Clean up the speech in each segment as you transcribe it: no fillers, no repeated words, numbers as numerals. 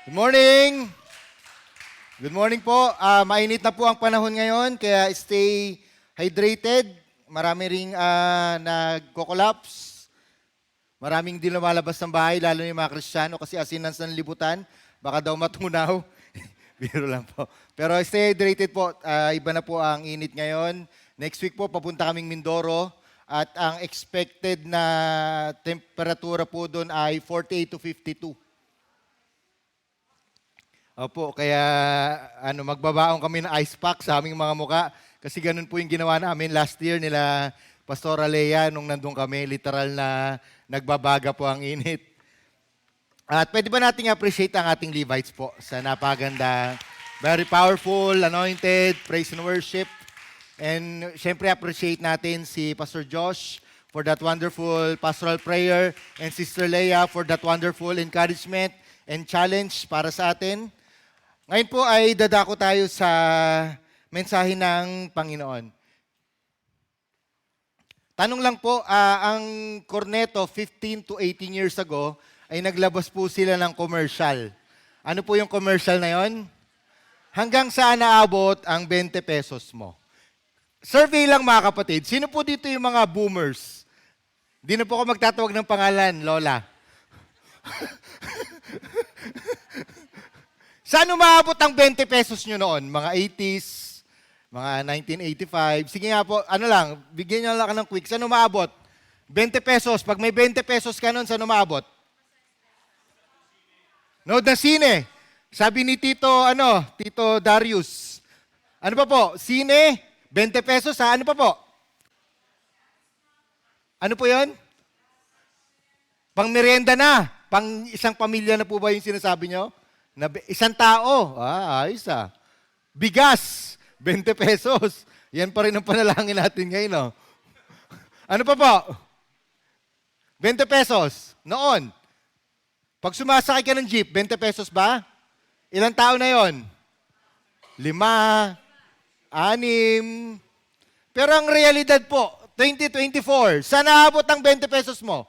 Good morning! Good morning po. Mainit na po ang panahon ngayon, kaya stay hydrated. Marami ring nagko-collapse. Maraming di lumalabas ng bahay, lalo na yung mga Kristiyano kasi asinan sa libutan. Baka daw matunaw. Biro lang po. Pero stay hydrated po. Iba na po ang init ngayon. Next week po, papunta kaming Mindoro. At ang expected na temperatura po doon ay 48 to 52. Opo, kaya magbabaon kami ng ice pack sa aming mga muka. Kasi ganun po yung ginawa namin last year nila Pastor Alea nung nandun kami. Literal na nagbabaga po ang init. At pwede ba nating appreciate ang ating Levites po sa napaganda, very powerful, anointed, praise and worship. And syempre appreciate natin si Pastor Josh for that wonderful pastoral prayer and Sister Leia for that wonderful encouragement and challenge para sa atin. Ngayon po ay dadako tayo sa mensahe ng Panginoon. Tanong lang po, ang Corneto 15 to 18 years ago ay naglabas po sila ng commercial. Ano po yung commercial na yon? Hanggang saan naabot ang 20 pesos mo? Survey lang mga kapatid, sino po dito yung mga boomers? Di na po ako magtatawag ng pangalan, Lola. Saan umaabot ang 20 pesos nyo noon? Mga 80s, mga 1985. Sige nga po, bigyan nyo lang ng quick. Saan umaabot? 20 pesos. Pag may 20 pesos ka noon, saan umaabot? Nood na sine. Sabi ni Tito Darius. Ano pa po? Sine, 20 pesos ha? Ano pa po? Ano po yon? Pang merienda na. Pang isang pamilya na po ba yung sinasabi nyo? Isang tao. Ayos ah. Bigas, 20 pesos. Yan pa rin ang panalangin natin ngayon. No? Ano pa po? 20 pesos. Noon. Pag sumasakay ka ng jeep, 20 pesos ba? Ilang tao na yon? 5, 6. Pero ang realidad po, 2024, saan naabot ang 20 pesos mo?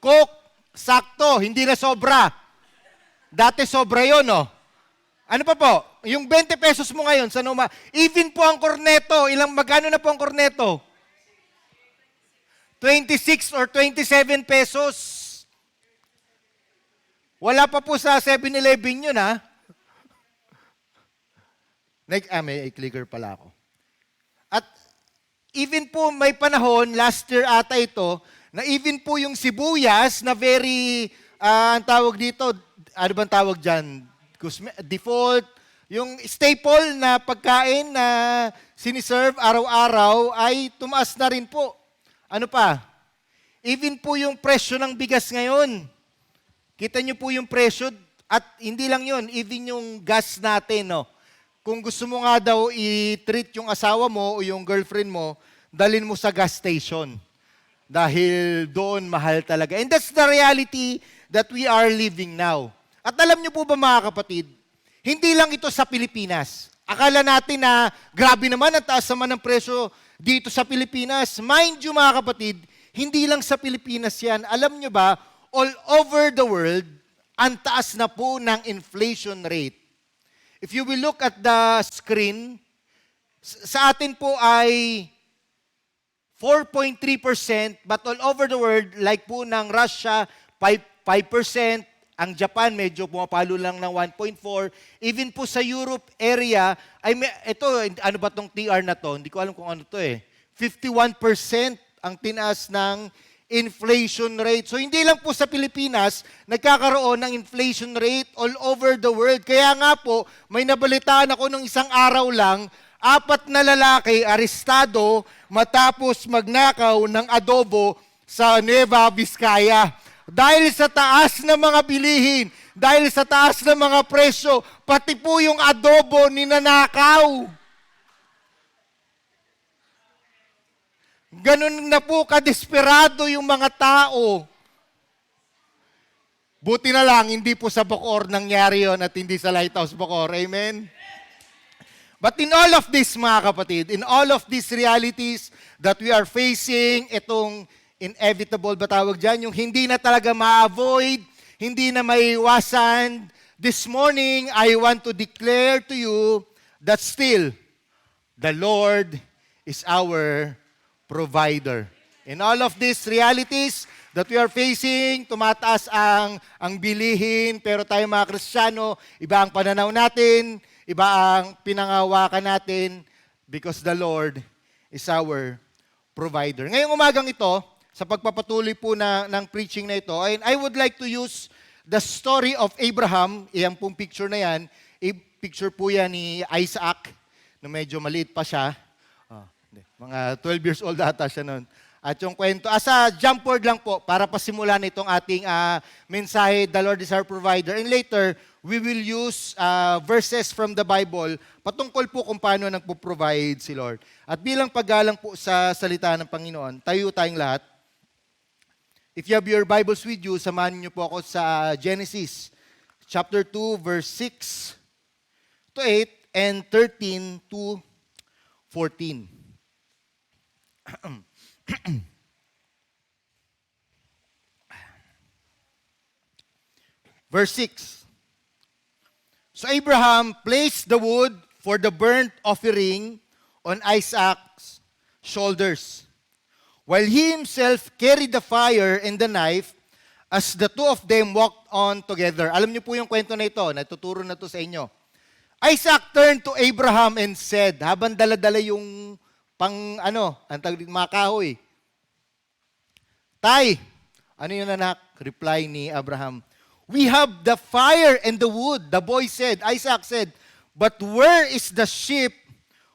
Coke, sakto, hindi na sobra. Dati sobra yun, no? Ano pa po? Yung 20 pesos mo ngayon, even po ang corneto, magkano na po ang corneto? 26 or 27 pesos. Wala pa po sa 7-Eleven yun, ha? May clicker pala ako. At even po may panahon, last year ata ito, na even po yung sibuyas na very, ang tawag dito, ano bang tawag dyan? Default, yung staple na pagkain na siniserve araw-araw ay tumaas na rin po. Ano pa? Even po yung presyo ng bigas ngayon. Kita nyo po yung presyo at hindi lang yun, even yung gas natin, no? Kung gusto mo nga daw i-treat yung asawa mo o yung girlfriend mo, dalhin mo sa gas station. Dahil doon mahal talaga. And that's the reality that we are living now. At alam niyo po ba mga kapatid, hindi lang ito sa Pilipinas. Akala natin na grabe naman ang taas naman ng presyo dito sa Pilipinas. Mind you mga kapatid, hindi lang sa Pilipinas yan. Alam niyo ba, all over the world, ang taas na po ng inflation rate. If you will look at the screen, sa atin po ay 4.3%, but all over the world, like po ng Russia, 5%, ang Japan medyo pumapalo lang ng 1.4%, even po sa Europe area, ano ba tong TR na to? Hindi ko alam kung ano to 51% ang tinaas ng inflation rate. So hindi lang po sa Pilipinas, nagkakaroon ng inflation rate all over the world. Kaya nga po, may nabalitaan ako nung isang araw lang, 4 na lalaki arestado matapos magnakaw ng adobo sa Nueva Vizcaya. Dahil sa taas ng mga bilihin, dahil sa taas ng mga presyo, pati po yung adobo ninanakaw. Ganun na po kadesperado yung mga tao. Buti na lang, hindi po sa Bacoor nangyari yon at hindi sa Lighthouse Bacoor. Amen? But in all of this, mga kapatid, in all of these realities that we are facing, itong inevitable ba tawag dyan? Yung hindi na talaga ma-avoid, hindi na maiwasan. This morning, I want to declare to you that still, the Lord is our provider. In all of these realities that we are facing, tumataas ang bilihin, pero tayo mga Kristiyano, iba ang pananaw natin, iba ang pinangawakan natin, because the Lord is our provider. Ngayong umagang ito, sa pagpapatuloy po ng preaching na ito, I would like to use the story of Abraham. Iyan pong picture na yan. Picture po yan ni Isaac, na medyo maliit pa siya. Mga 12 years old ata siya noon. At yung kwento, asa jump word lang po para pasimulan itong ating mensahe, the Lord is our provider. And later, we will use verses from the Bible patungkol po kung paano nagpo-provide si Lord. At bilang paggalang po sa salita ng Panginoon, tayo tayong lahat. If you have your Bibles with you, samahan niyo po ako sa Genesis chapter 2, verse 6 to 8 and 13 to 14. Verse 6. So Abraham placed the wood for the burnt offering on Isaac's shoulders, while he himself carried the fire and the knife as the two of them walked on together. Alam niyo po yung kwento na ito, natuturo na to sa inyo. Isaac turned to Abraham and said, habang dala-dala yung ang tawag dito, mga kahoy. Tay, ano yun anak? Reply ni Abraham, we have the fire and the wood. The boy said, Isaac said, but where is the sheep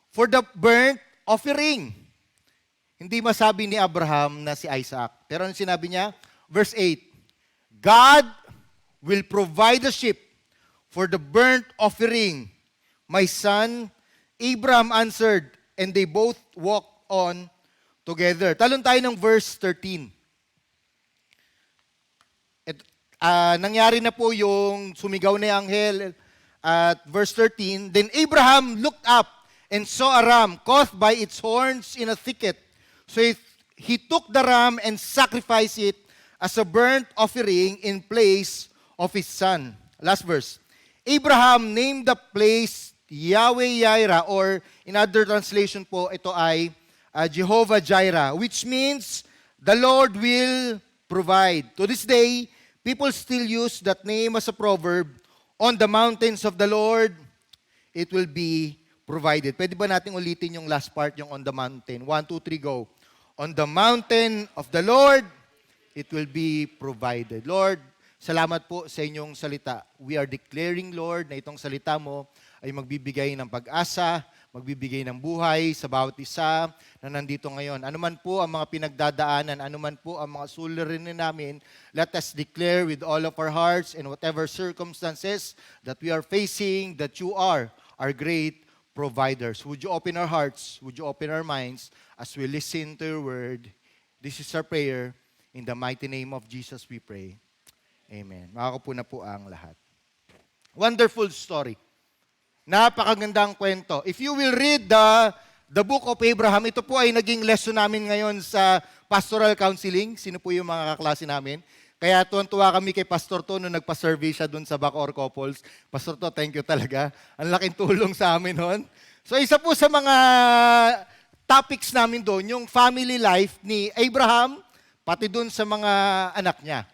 for the burnt offering? Hindi masabi ni Abraham na si Isaac. Pero ano sinabi niya? Verse 8, God will provide the sheep for the burnt offering. My son, Abraham answered, and they both walked on together. Talon tayo ng verse 13. Nangyari na po yung sumigaw na yung anghel at verse 13. Then Abraham looked up and saw a ram caught by its horns in a thicket. So he took the ram and sacrificed it as a burnt offering in place of his son. Last verse. Abraham named the place Yahweh-Jireh, or in other translation po, ito ay Jehovah-Jireh, which means the Lord will provide. To this day, people still use that name as a proverb. On the mountains of the Lord, it will be provided. Pwede ba natin ulitin yung last part, yung on the mountain? 1, 2, 3, go. On the mountain of the Lord, it will be provided. Lord, salamat po sa inyong salita. We are declaring, Lord, na itong salita mo ay magbibigay ng pag-asa, magbibigay ng buhay sa bawat isa na nandito ngayon. Ano man po ang mga pinagdadaanan, ano man po ang mga suliranin namin, let us declare with all of our hearts and whatever circumstances that we are facing, that you are our great providers. Would you open our hearts? Would you open our minds as we listen to your word? This is our prayer. In the mighty name of Jesus we pray. Amen. Makakapo na po ang lahat. Wonderful story. Napakagandang kwento. If you will read the book of Abraham, ito po ay naging lesson namin ngayon sa pastoral counseling. Sino po yung mga kaklase namin? Kaya tuwan-tuwa kami kay Pastor To nung nagpa-survey siya dun sa Bacoor Couples. Pastor To, thank you talaga. Ang laking tulong sa amin noon. So isa po sa mga topics namin doon, yung family life ni Abraham, pati dun sa mga anak niya.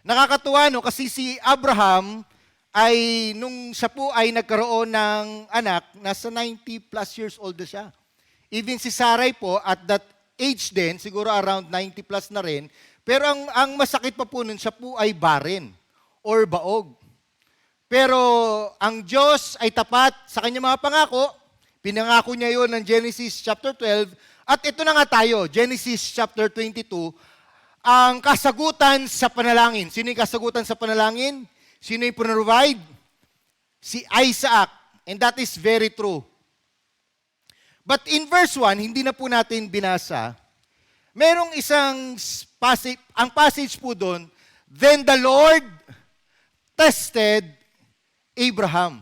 Nakakatuwa no, kasi si Abraham ay nung siya po ay nagkaroon ng anak, nasa 90 plus years old na siya. Even si Sarai po, at that age din, siguro around 90 plus na rin, pero ang masakit pa po nun, siya po ay barren or baog. Pero ang Diyos ay tapat sa kanyang mga pangako, pinangako niya yon ng Genesis chapter 12, at ito na nga tayo, Genesis chapter 22, ang kasagutan sa panalangin. Sino yung kasagutan sa panalangin? Sino yung provide? Si Isaac. And that is very true. But in verse 1, hindi na po natin binasa, merong isang passage, ang passage po doon, then the Lord tested Abraham.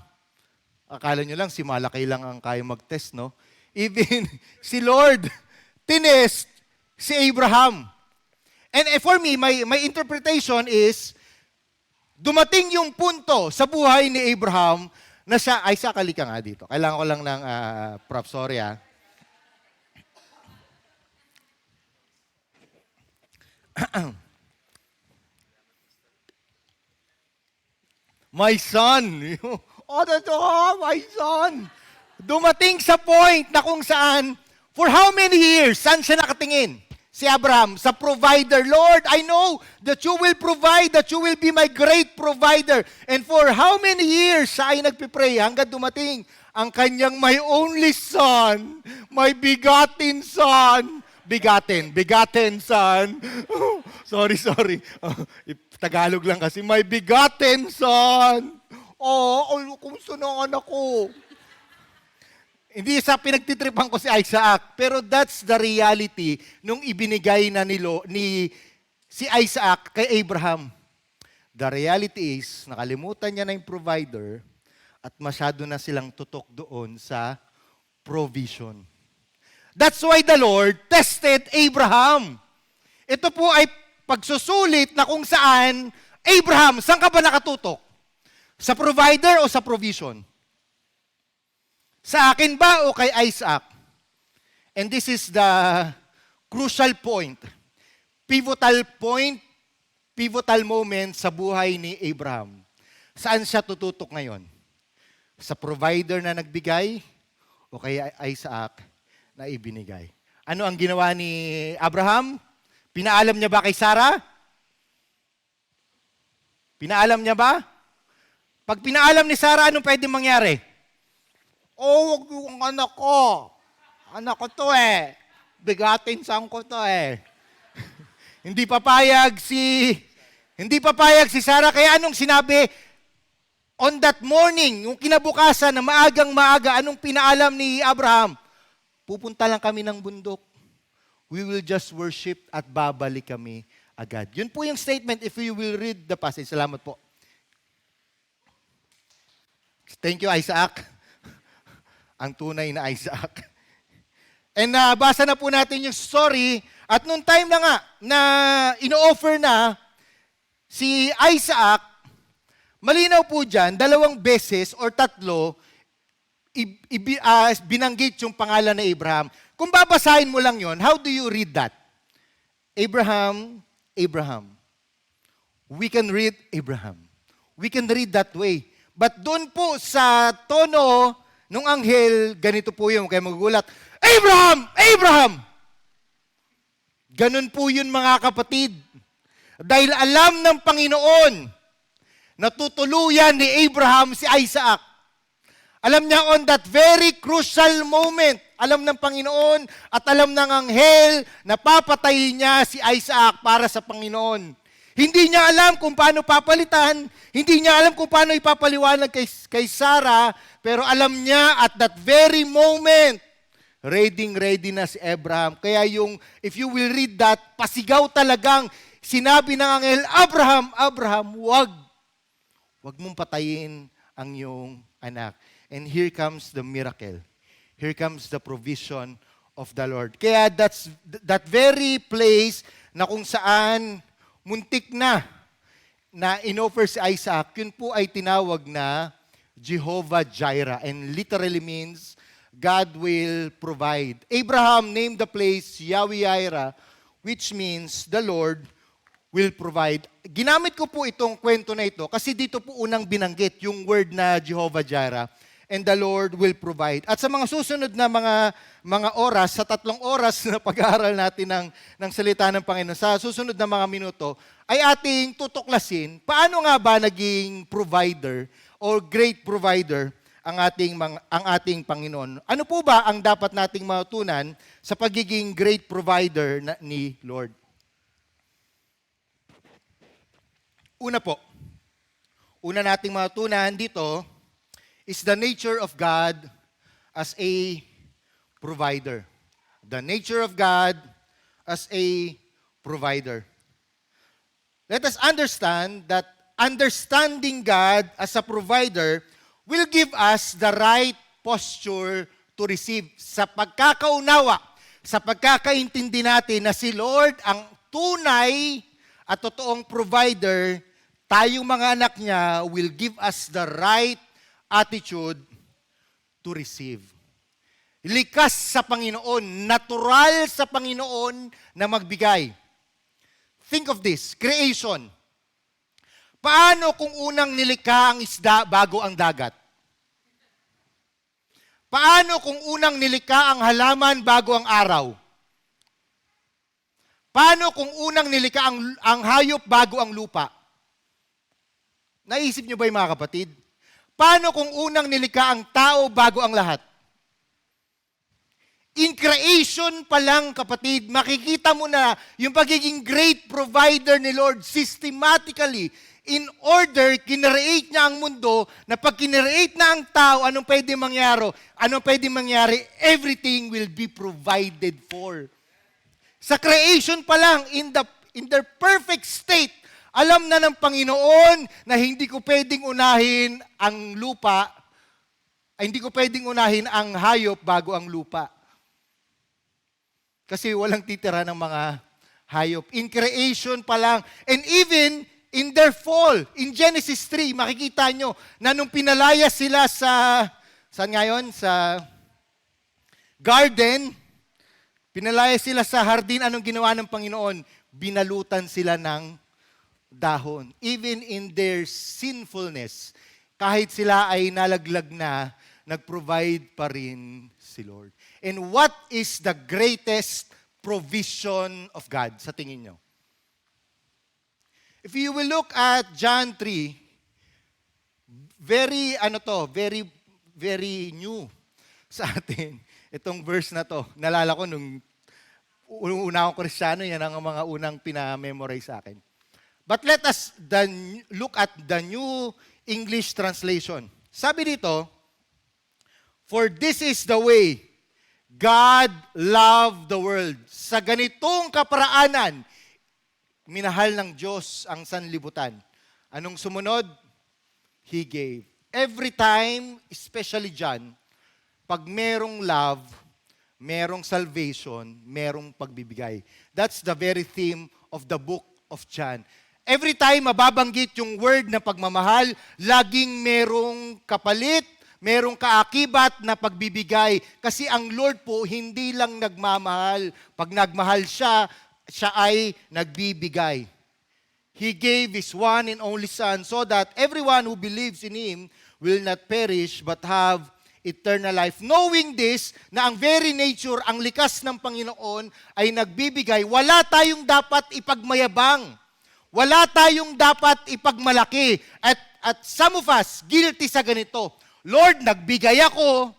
Akala nyo lang, si Malakay lang ang kaya mag-test, no? Even si Lord tinest si Abraham. And for me, my interpretation is, dumating yung punto sa buhay ni Abraham na siya, ay sakali ka nga dito. Kailangan ko lang ng prop, sorry ah. My son. Oh, totoo, my son. Dumating sa point na kung saan, for how many years, saan siya nakatingin? Si Abraham, sa provider. Lord, I know that you will provide, that you will be my great provider. And for how many years siya ay nagpipray hanggang dumating ang kanyang my only son, my begotten son. Begotten son. Sorry. Tagalog lang kasi, my begotten son. Kung saan ang anak ko? Hindi sa pinagtitripan ko si Isaac, pero that's the reality nung ibinigay na si Isaac kay Abraham. The reality is, nakalimutan niya na yung provider at masyado na silang tutok doon sa provision. That's why the Lord tested Abraham. Ito po ay pagsusulit na kung saan, Abraham, saan ka ba nakatutok? Sa provider o sa provision? Sa akin ba o kay Isaac? And this is the crucial point, pivotal moment sa buhay ni Abraham. Saan siya tututok ngayon? Sa provider na nagbigay o kay Isaac na ibinigay? Ano ang ginawa ni Abraham? Pinaalam niya ba kay Sarah? Pinaalam niya ba? Pag pinaalam ni Sarah, anong pwede mangyari? Wag yung anak ko. Anak ko to eh. Bigatin saan ko to eh. Hindi papayag si Sarah. Kaya anong sinabi? On that morning, yung kinabukasan na maagang-maaga, anong pinaalam ni Abraham? Pupunta lang kami ng bundok. We will just worship at babalik kami agad. Yun po yung statement if you will read the passage. Salamat po. Thank you, Isaac. Ang tunay na Isaac. And basa na po natin yung story. At nung time na nga, na ino-offer na si Isaac, malinaw po dyan, 2 beses or 3, binanggit yung pangalan na Abraham. Kung babasahin mo lang yon, how do you read that? Abraham. We can read Abraham. We can read that way. But doon po sa tono nung anghel, ganito po yung kaya magugulat, Abraham! Ganun po yun mga kapatid. Dahil alam ng Panginoon na tutuluyan ni Abraham si Isaac. Alam niya on that very crucial moment, alam ng Panginoon at alam ng anghel na papatayin niya si Isaac para sa Panginoon. Hindi niya alam kung paano papalitan, hindi niya alam kung paano ipapaliwanag kay Sarah, pero alam niya at that very moment, ready na si Abraham. Kaya if you will read that, pasigaw talagang sinabi ng anghel, Abraham, wag mong patayin ang iyong anak. And here comes the miracle. Here comes the provision of the Lord. Kaya that very place na kung saan muntik na inoffer si Isaac, yun po ay tinawag na Jehovah Jireh. And literally means, God will provide. Abraham named the place Yahweh Jireh, which means the Lord will provide. Ginamit ko po itong kwento na ito kasi dito po unang binanggit yung word na Jehovah Jireh. And the Lord will provide. At sa mga susunod na mga oras, sa 3 oras na pag-aaral natin ng salita ng Panginoon, sa susunod na mga minuto, ay ating tutuklasin paano nga ba naging provider or great provider ang ating Panginoon. Ano po ba ang dapat nating matutunan sa pagiging great provider ni Lord? Una nating matutunan dito is the nature of God as a provider. The nature of God as a provider. Let us understand that understanding God as a provider will give us the right posture to receive. Sa pagkakaunawa, sa pagkakaintindi natin na si Lord ang tunay at totoong provider, tayong mga anak niya will give us the right attitude to receive. Likas sa Panginoon, natural sa Panginoon na magbigay. Think of this, creation. Paano kung unang nilikha ang isda bago ang dagat? Paano kung unang nilikha ang halaman bago ang araw? Paano kung unang nilikha ang hayop bago ang lupa? Naisip niyo ba yung mga kapatid? Paano kung unang nilikha ang tao bago ang lahat? In creation pa lang, kapatid, makikita mo na yung pagiging great provider ni Lord systematically. In order, kinereate niya ang mundo, na pag kinereate na ang tao, anong pwede mangyari? Anong pwede mangyari? Everything will be provided for. Sa creation pa lang, in their perfect state, alam na ng Panginoon na hindi ko pwedeng unahin ang lupa, hindi ko pwedeng unahin ang hayop bago ang lupa. Kasi walang titira ng mga hayop. In creation pa lang. And even in their fall, in Genesis 3, makikita nyo na nung pinalaya sila saan ngayon? Sa garden, pinalaya sila sa hardin, anong ginawa ng Panginoon? Binalutan sila ng dahon. Even in their sinfulness, kahit sila ay nalaglag na, nag-provide pa rin si Lord. And what is the greatest provision of God sa tingin nyo? If you will look at John 3, very new sa atin. Itong verse na to. Nalala ko nung una akong Kristiyano, yan ang mga unang pinamemorize sa akin. But let us look at the New English Translation. Sabi dito, for this is the way God loved the world. Sa ganitong kaparaanan, minahal ng Diyos ang sanlibutan. Anong sumunod? He gave. Every time, especially John, pag merong love, merong salvation, merong pagbibigay. That's the very theme of the book of John. Every time mababanggit yung word na pagmamahal, laging merong kapalit, merong kaakibat na pagbibigay. Kasi ang Lord po, hindi lang nagmamahal. Pag nagmahal siya, siya ay nagbibigay. He gave His one and only Son so that everyone who believes in Him will not perish but have eternal life. Knowing this, na ang very nature, ang likas ng Panginoon ay nagbibigay, wala tayong dapat ipagmayabang. Wala tayong dapat ipagmalaki. At some of us, guilty sa ganito. Lord, nagbigay ako,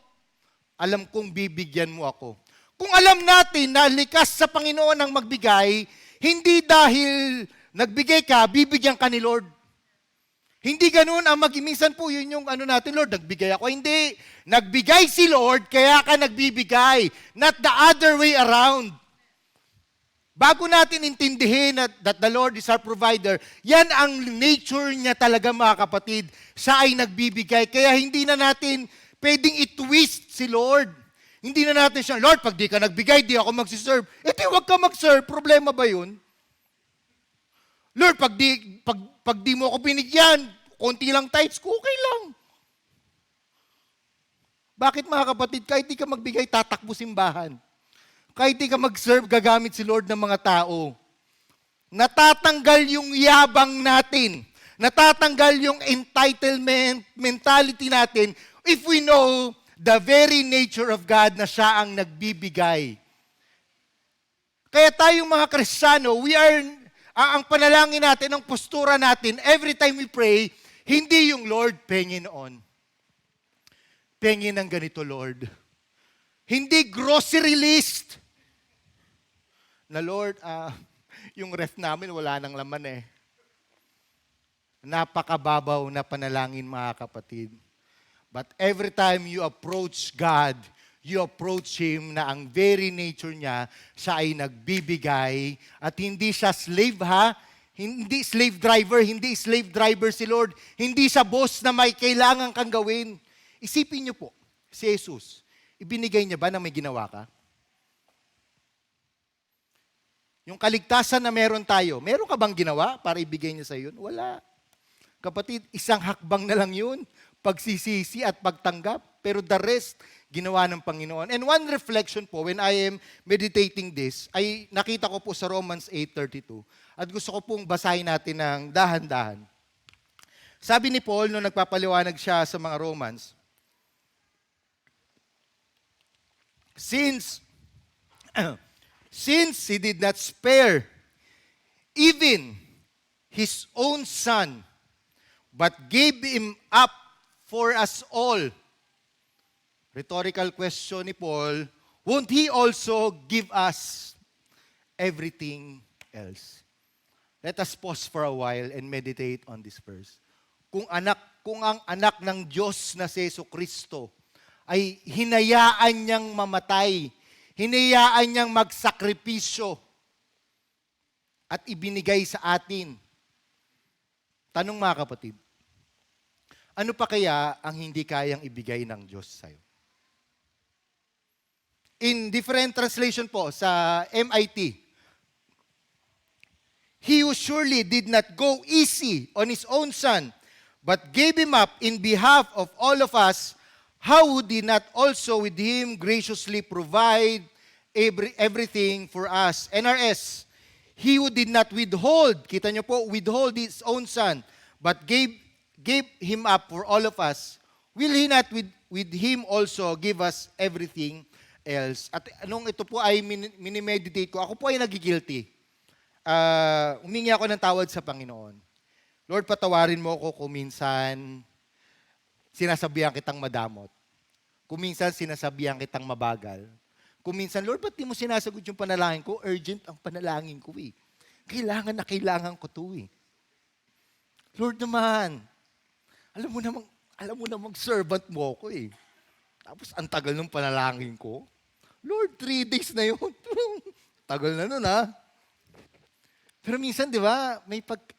alam kong bibigyan mo ako. Kung alam natin na likas sa Panginoon ang magbigay, hindi dahil nagbigay ka, bibigyan ka ni Lord. Hindi ganun ang minsan po yun yung natin, Lord, nagbigay ako. Hindi. Nagbigay si Lord, kaya ka nagbibigay. Not the other way around. Bago natin intindihin that the Lord is our provider, yan ang nature niya talaga, mga kapatid. Siya ay nagbibigay. Kaya hindi na natin pwedeng i-twist si Lord. Hindi na natin siya, Lord, pag di ka nagbigay, di ako magsiserve. Di wag ka mag-serve. Problema ba yun? Lord, pag di mo ako binigyan, konti lang tithes ko, okay lang. Bakit, mga kapatid, kahit di ka magbigay, tatakbo simbahan. Kahit di ka mag-serve, gagamit si Lord ng mga tao. Natatanggal yung yabang natin. Natatanggal yung entitlement mentality natin if we know the very nature of God na siya ang nagbibigay. Kaya tayong mga Kristiyano, ang panalangin natin, ang postura natin, every time we pray, hindi yung Lord, Panginoon. Pengin ng ganito, Lord. Hindi grocery list. Na Lord, yung ref namin wala nang laman eh. Napakababaw na panalangin, mga kapatid. But every time you approach God, you approach Him na ang very nature niya, siya ay nagbibigay at hindi siya slave hindi slave driver si Lord, hindi siya boss na may kailangan kang gawin. Isipin niyo po, si Jesus, ibinigay niya ba na may ginawa ka? Yung kaligtasan na meron tayo, meron ka bang ginawa para ibigay niya sa yun? Wala. Kapatid, isang hakbang na lang yun. Pagsisisi at pagtanggap. Pero the rest, ginawa ng Panginoon. And one reflection po, when I am meditating this, ay nakita ko po sa Romans 8:32. At gusto ko pong basahin natin ng dahan-dahan. Sabi ni Paul, nung nagpapaliwanag siya sa mga Romans, Since he did not spare even his own son, but gave him up for us all. Rhetorical question ni Paul, won't he also give us everything else? Let us pause for a while and meditate on this verse. Kung ang anak ng Diyos na si Jesucristo ay hinayaan niyang mamatay, hinayaan niyang magsakripisyo at ibinigay sa atin. Tanong mga kapatid, ano pa kaya ang hindi kayang ibigay ng Diyos sa'yo? In different translation po sa MIT, He who surely did not go easy on His own Son, but gave Him up in behalf of all of us, how would He not also with Him graciously provide everything for us? NRS, He who did not withhold, kita nyo po, withhold His own Son, but gave Him up for all of us, will He not with Him also give us everything else? At nung ito po ay minimeditate ko, ako po ay nagigilty. Humingi ako ng tawad sa Panginoon. Lord, patawarin mo ako kung minsan sinasabihan kitang madamot. Kung minsan sinasabihan kitang mabagal. Kung minsan, Lord, ba't di mo sinasagot yung panalangin ko? Urgent ang panalangin ko eh. Kailangan na kailangan ko to eh. Lord naman, alam mo namang servant mo ko eh. Tapos ang tagal ng panalangin ko. Lord, 3 days na yun. Tagal na nun ha. Pero minsan, di ba,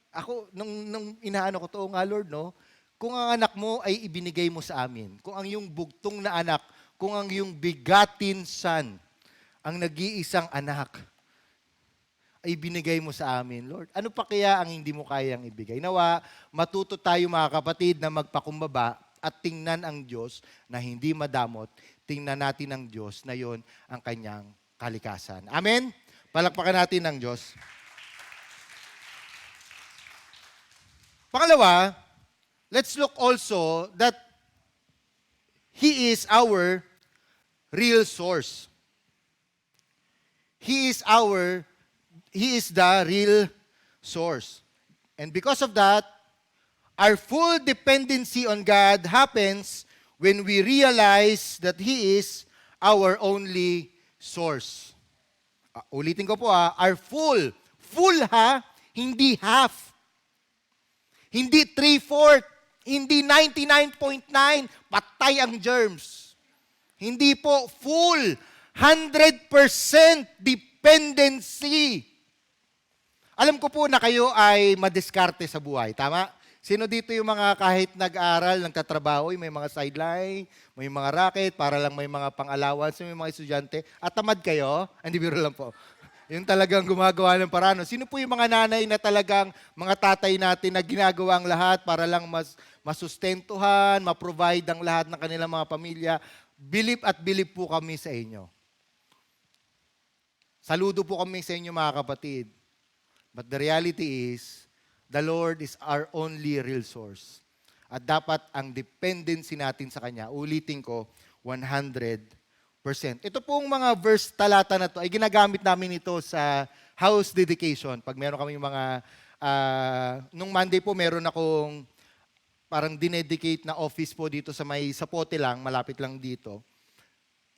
ako, nung inaano ko to, nga Lord, no? Kung ang anak mo ay ibinigay mo sa amin, kung ang iyong bugtong na anak, kung ang iyong bigatin son, ang nag-iisang anak, ay binigay mo sa amin, Lord. Ano pa kaya ang hindi mo kayang ibigay? Nawa, matuto tayo mga kapatid na magpakumbaba at tingnan ang Diyos na hindi madamot, tingnan natin ang Diyos na yon ang kanyang kalikasan. Amen? Palakpakan natin ang Diyos. Pangalawa, let's look also that He is our real source. He is the real source. And because of that, our full dependency on God happens when we realize that He is our only source. Ulitin ko po our full ha, hindi half. Hindi 3/4, hindi 99.9, patay ang germs. Hindi po full, 100% dependency. Alam ko po na kayo ay madiskarte sa buhay, tama? Sino dito yung mga kahit nag-aaral, nagtatrabaho, may mga sideline, may mga racket, para lang may mga pang-allowance, may mga estudyante, at tamad kayo? Hindi, biro lang po. Yung talagang gumagawa ng paraan. Sino po yung mga nanay na talagang mga tatay natin na ginagawa ang lahat para lang masustentuhan, ma-provide ang lahat ng kanilang mga pamilya? Bilib at bilib po kami sa inyo. Saludo po kami sa inyo mga kapatid. But the reality is, the Lord is our only real source. At dapat ang dependency natin sa Kanya, ulitin ko, 100%. Ito pong mga verse talata na to ay ginagamit namin ito sa house dedication. Pag meron kami mga, nung Monday po meron akong parang dinedicate na office po dito sa may Sapote lang, malapit lang dito.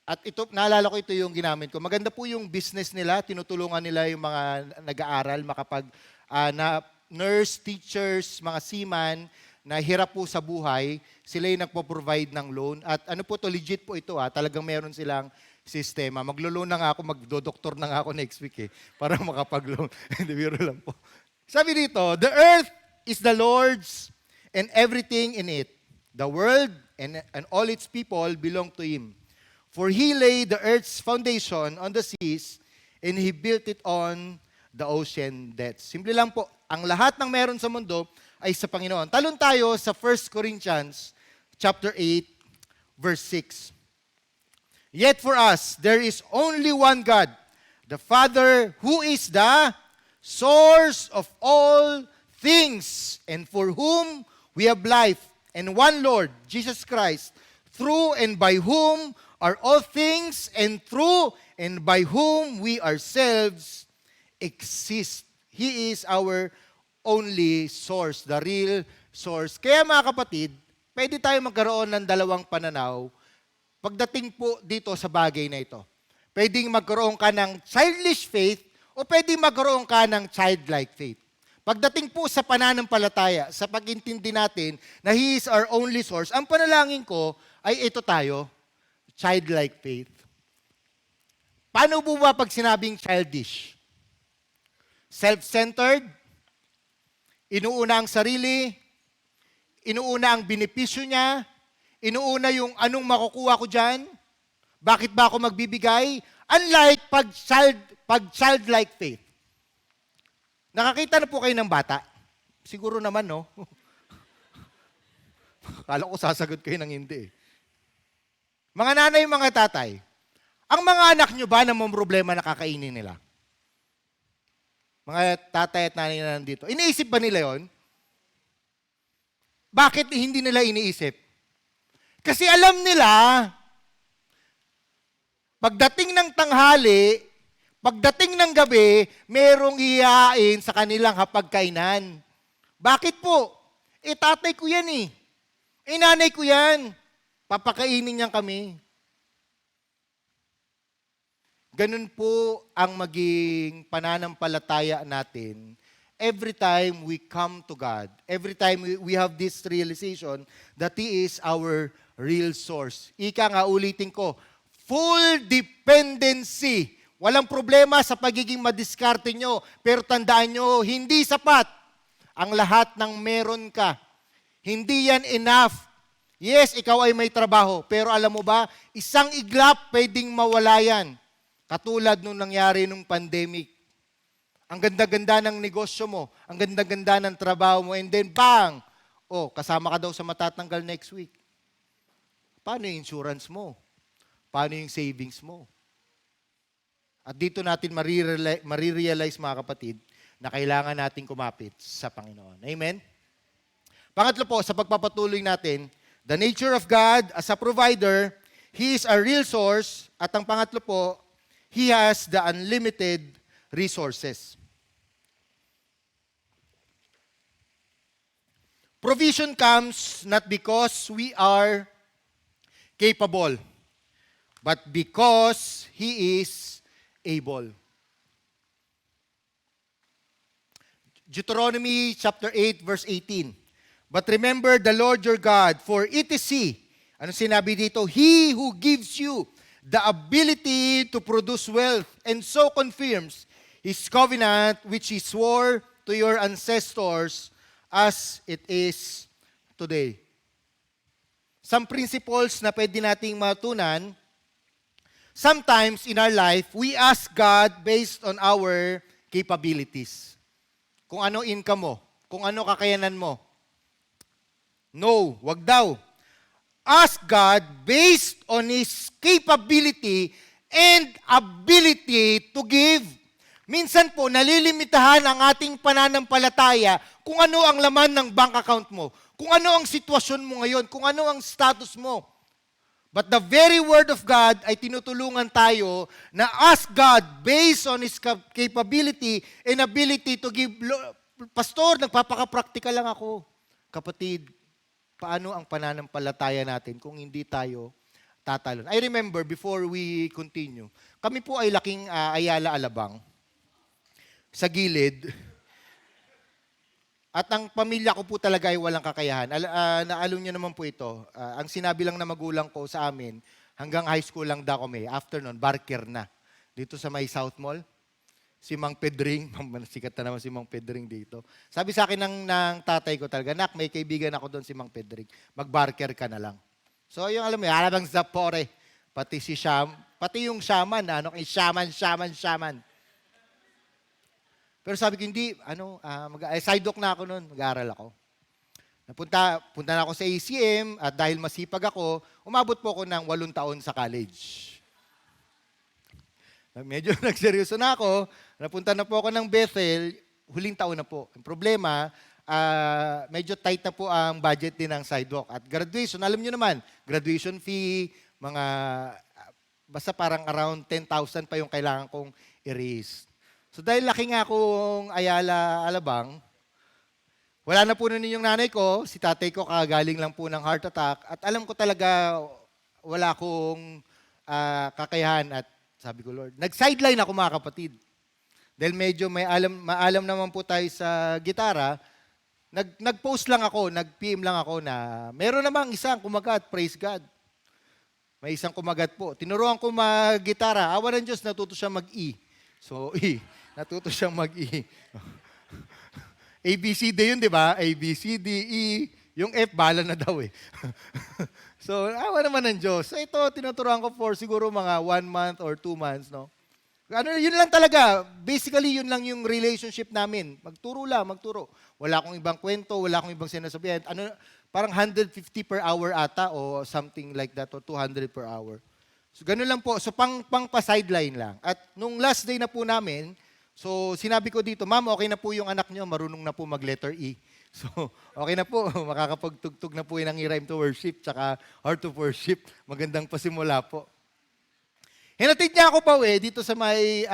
At ito, naalala ko ito yung ginamit ko. Maganda po yung business nila, tinutulungan nila yung mga nag-aaral, makapag na nurse, teachers, mga seaman, na hirap po sa buhay, sila yung nagpo-provide ng loan. At ano po to, legit po ito talagang meron silang sistema. Maglo-loan na nga ako, magdodoktor na nga ako next week para makapag-loan. Hindi, biro lang po. Sabi dito, the earth is the Lord's and everything in it. The world and all its people belong to Him. For He laid the earth's foundation on the seas and He built it on the ocean depths. Simple lang po, ang lahat ng meron sa mundo ay sa Panginoon. Talon tayo sa 1 Corinthians chapter 8, verse 6. Yet for us, there is only one God, the Father, who is the source of all things, and for whom we have life, and one Lord, Jesus Christ, through and by whom are all things, and through and by whom we ourselves exist. He is our only source, the real source. Kaya mga kapatid, pwede tayo magkaroon ng dalawang pananaw pagdating po dito sa bagay na ito. Pwedeng magkaroon ka ng childish faith o pwedeng magkaroon ka ng childlike faith. Pagdating po sa pananampalataya, sa pag-intindi natin na He is our only source, ang panalangin ko ay ito tayo, childlike faith. Paano po ba pag sinabing childish? Self-centered? Inuuna ang sarili? Inuuna ang benepisyo niya? Inuuna yung anong makukuha ko dyan? Bakit ba ako magbibigay? Unlike pag childlike faith. Nakakita na po kayo ng bata? Siguro naman, no? Kala ko sasagot kayo ng hindi. Mga nanay, mga tatay, ang mga anak nyo ba na may problema na kakainin nila? Mga tatay at nanay na nandito. Iniisip ba nila yon? Bakit hindi nila iniisip? Kasi alam nila, pagdating ng tanghali, pagdating ng gabi, merong hihain sa kanilang hapagkainan. Bakit po? Tatay ko yan eh. Nanay ko yan. Papakainin niyan kami. Ganun po ang maging pananampalataya natin. Every time we come to God, every time we have this realization that He is our real source. Ika nga, ulitin ko, full dependency. Walang problema sa pagiging madiskarte nyo, pero tandaan nyo, hindi sapat ang lahat ng meron ka. Hindi yan enough. Yes, ikaw ay may trabaho, pero alam mo ba, isang iglap pwedeng mawala yan. Katulad nung nangyari nung pandemic. Ang ganda-ganda ng negosyo mo, ang ganda-ganda ng trabaho mo, and then bang! Oh, kasama ka daw sa matatanggal next week. Paano yung insurance mo? Paano yung savings mo? At dito natin marirealize mga kapatid na kailangan natin kumapit sa Panginoon. Amen? Pangatlo po, sa pagpapatuloy natin, the nature of God as a provider, He is a real source. At ang pangatlo po, He has the unlimited resources. Provision comes not because we are capable, but because He is able. Deuteronomy chapter 8, verse 18. But remember the Lord your God, for it is He. Ano sinabi dito? He who gives you the ability to produce wealth and so confirms His covenant which He swore to your ancestors as it is today. Some principles na pwede nating matunan. Sometimes in our life, we ask God based on our capabilities. Kung ano income mo, kung ano kakayanan mo. No, wag daw. Ask God based on His capability and ability to give. Minsan po, nalilimitahan ang ating pananampalataya kung ano ang laman ng bank account mo, kung ano ang sitwasyon mo ngayon, kung ano ang status mo. But the very Word of God ay tinutulungan tayo na ask God based on His capability and ability to give. Pastor, nagpapaka-practical lang ako. Kapatid, paano ang pananampalataya natin kung hindi tayo tatalon? I remember, before we continue, kami po ay laking Ayala Alabang sa gilid. At ang pamilya ko po talaga ay walang kakayahan. Naalala niyo naman po ito. Ang sinabi lang na magulang ko sa amin, hanggang high school lang daw kami. After nun, barker na. Dito sa may South Mall. Si Mang Pedring, sikat na naman si Mang Pedring dito. Sabi sa akin ng tatay ko talaga, Nak, may kaibigan ako doon si Mang Pedring. Mag-barker ka na lang. So yung alam mo, alabang zapore. Pati yung shaman, shaman. Pero sabi ko, hindi, side doc na ako noon, mag-aaral ako. Punta na ako sa ACM at dahil masipag ako, umabot po ako ng 8 taon sa college. Medyo nagseryoso na ako, napunta na po ako ng Bethel, huling taon na po. Ang problema, medyo tight na po ang budget din ng side-doc. At graduation, alam nyo naman, graduation fee, basta parang around 10,000 pa yung kailangan kong i-raise. So dahil laki nga akong Ayala, Alabang, wala na po nun yung nanay ko, si tatay ko kagaling lang po ng heart attack, at alam ko talaga wala akong kakayahan at sabi ko, Lord, nag-sideline ako mga kapatid. Dahil medyo maalam naman po tayo sa gitara, nag-post lang ako, nag-PM lang ako na meron namang isang kumagat, praise God. May isang kumagat po. Tinuruan ko mag-gitara. Awa ng Diyos, natuto siya mag-E. So, E. Natuto siyang mag-E. ABCD yun, di ba? ABCD, E. Yung F, bala na daw eh. So, awa naman ng Diyos. So, ito, tinuturuan ko for siguro mga 1 month or 2 months, no? Yun lang talaga. Basically, yun lang yung relationship namin. Magturo lang, magturo. Wala akong ibang kwento, wala akong ibang sinasabihan. Parang 150 per hour ata o something like that or 200 per hour. So, ganun lang po. So, pa-sideline lang. At nung last day na po namin, so, sinabi ko dito, Ma'am, okay na po yung anak nyo, marunong na po mag-letter E. So, okay na po, makakapagtugtog na po yun ang rhyme to worship, tsaka heart of worship. Magandang pasimula po. Hinatid niya ako pa dito sa may,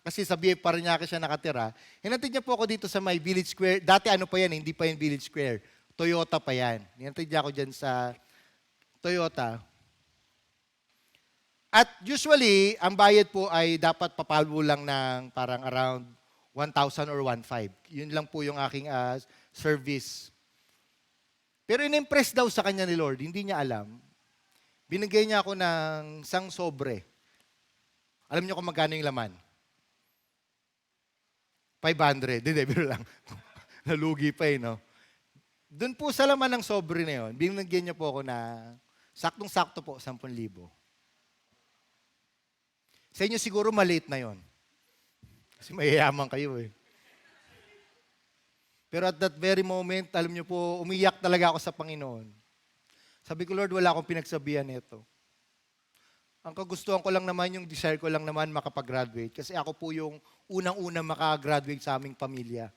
kasi sa BF Parañaque siya nakatira. Hinatid niya po ako dito sa may Village Square. Dati ano pa yan, hindi pa yan Village Square. Toyota pa yan. Hinatid niya ako dyan sa Toyota. At usually, ang bayad po ay dapat papalo lang ng parang around 1,000 or 1,500. Yun lang po yung aking service. Pero in-impress daw sa kanya ni Lord, hindi niya alam. Binigay niya ako ng isang sobre. Alam niyo kung magkano yung laman? 500. Hindi, biro lang. Nalugi pa no? Doon po sa laman ng sobre na yun, binigyan niya po ako na saktong-sakto po, 10,000. Sa inyo siguro maliit na yon. Kasi mayayaman kayo eh. Pero at that very moment, alam niyo po, umiyak talaga ako sa Panginoon. Sabi ko, Lord, wala akong pinagsabihan nito. Ang kagustuhan ko lang naman, yung desire ko lang naman makapag-graduate. Kasi ako po yung unang-unang makagraduate sa aming pamilya.